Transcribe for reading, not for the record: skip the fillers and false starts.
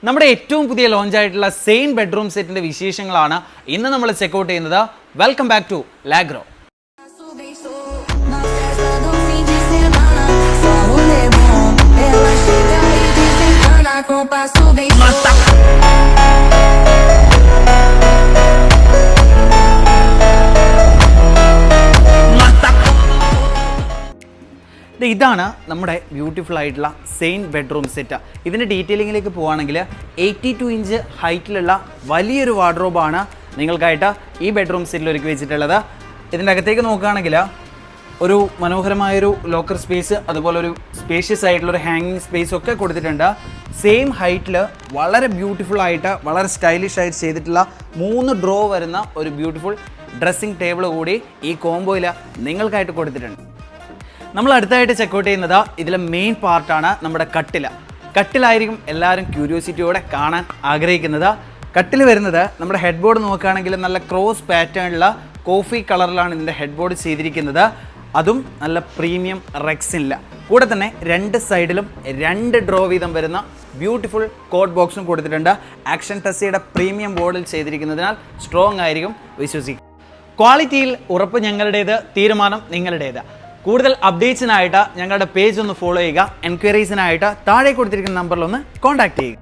നമ്മുടെ ഏറ്റവും പുതിയ ലോഞ്ച് ആയിട്ടുള്ള സെയിൻ ബെഡ്റൂം സെറ്റിന്റെ വിശേഷങ്ങളാണ് ഇന്ന് നമ്മൾ ചെക്കൗട്ട് ചെയ്യുന്നത്. Welcome back to Lagro. ഇതാണ് നമ്മുടെ ബ്യൂട്ടിഫുൾ ആയിട്ടുള്ള സെയിൻ ബെഡ്റൂം സെറ്റ്. ഇതിൻ്റെ ഡീറ്റെയിലിങ്ങിലേക്ക് പോവുകയാണെങ്കിൽ 82 ഇഞ്ച് ഹൈറ്റിലുള്ള വലിയൊരു വാർഡ്രോബാണ് നിങ്ങൾക്കായിട്ട് ഈ ബെഡ്റൂം സെറ്റിൽ ഒരുക്കി വെച്ചിട്ടുള്ളത്. ഇതിൻ്റെ അകത്തേക്ക് നോക്കുകയാണെങ്കിൽ ഒരു മനോഹരമായൊരു ലോക്കർ സ്പേസ്, അതുപോലെ ഒരു സ്പേഷ്യസ് ആയിട്ടുള്ളൊരു ഹാങ്ങിങ് സ്പേസ് ഒക്കെ കൊടുത്തിട്ടുണ്ട്. സെയിം ഹൈറ്റിൽ വളരെ ബ്യൂട്ടിഫുൾ ആയിട്ട് വളരെ സ്റ്റൈലിഷ് ആയിട്ട് ചെയ്തിട്ടുള്ള 3 ഡ്രോ വരുന്ന ഒരു ബ്യൂട്ടിഫുൾ ഡ്രസ്സിങ് ടേബിൾ കൂടി ഈ കോംബോയിൽ നിങ്ങൾക്കായിട്ട് കൊടുത്തിട്ടുണ്ട്. നമ്മൾ അടുത്തായിട്ട് ചെക്കൗട്ട് ചെയ്യുന്നത് ഇതിലെ മെയിൻ പാർട്ടാണ് നമ്മുടെ കട്ടിലായിരിക്കും എല്ലാവരും ക്യൂരിയോസിറ്റിയോടെ കാണാൻ ആഗ്രഹിക്കുന്നത്. കട്ടിൽ വരുന്നത് നമ്മുടെ ഹെഡ് ബോർഡ് നോക്കുകയാണെങ്കിൽ നല്ല ക്രോസ് പാറ്റേണിലുള്ള കോഫി കളറിലാണ് ഇതിൻ്റെ ഹെഡ് ബോർഡ് ചെയ്തിരിക്കുന്നത്. അതും നല്ല പ്രീമിയം റെക്സിനില്ല. കൂടെ തന്നെ 2 സൈഡിലും 2 ഡ്രോ വീതം വരുന്ന ബ്യൂട്ടിഫുൾ കോട്ട് ബോക്സും കൊടുത്തിട്ടുണ്ട്. ആക്ഷൻ ടെസ്സിയുടെ പ്രീമിയം ബോർഡിൽ ചെയ്തിരിക്കുന്നതിനാൽ സ്ട്രോങ് ആയിരിക്കും വിശ്വസിക്കും. ക്വാളിറ്റിയിൽ ഉറപ്പ് ഞങ്ങളുടേത്, തീരുമാനം നിങ്ങളുടേത്. കൂടുതൽ അപ്ഡേറ്റ്സിനായിട്ട് ഞങ്ങളുടെ പേജ് ഒന്ന് ഫോളോ ചെയ്യുക. എൻക്വയറീസിനായിട്ട് താഴെ കൊടുത്തിരിക്കുന്ന നമ്പറിൽ ഒന്ന് കോൺടാക്ട് ചെയ്യുക.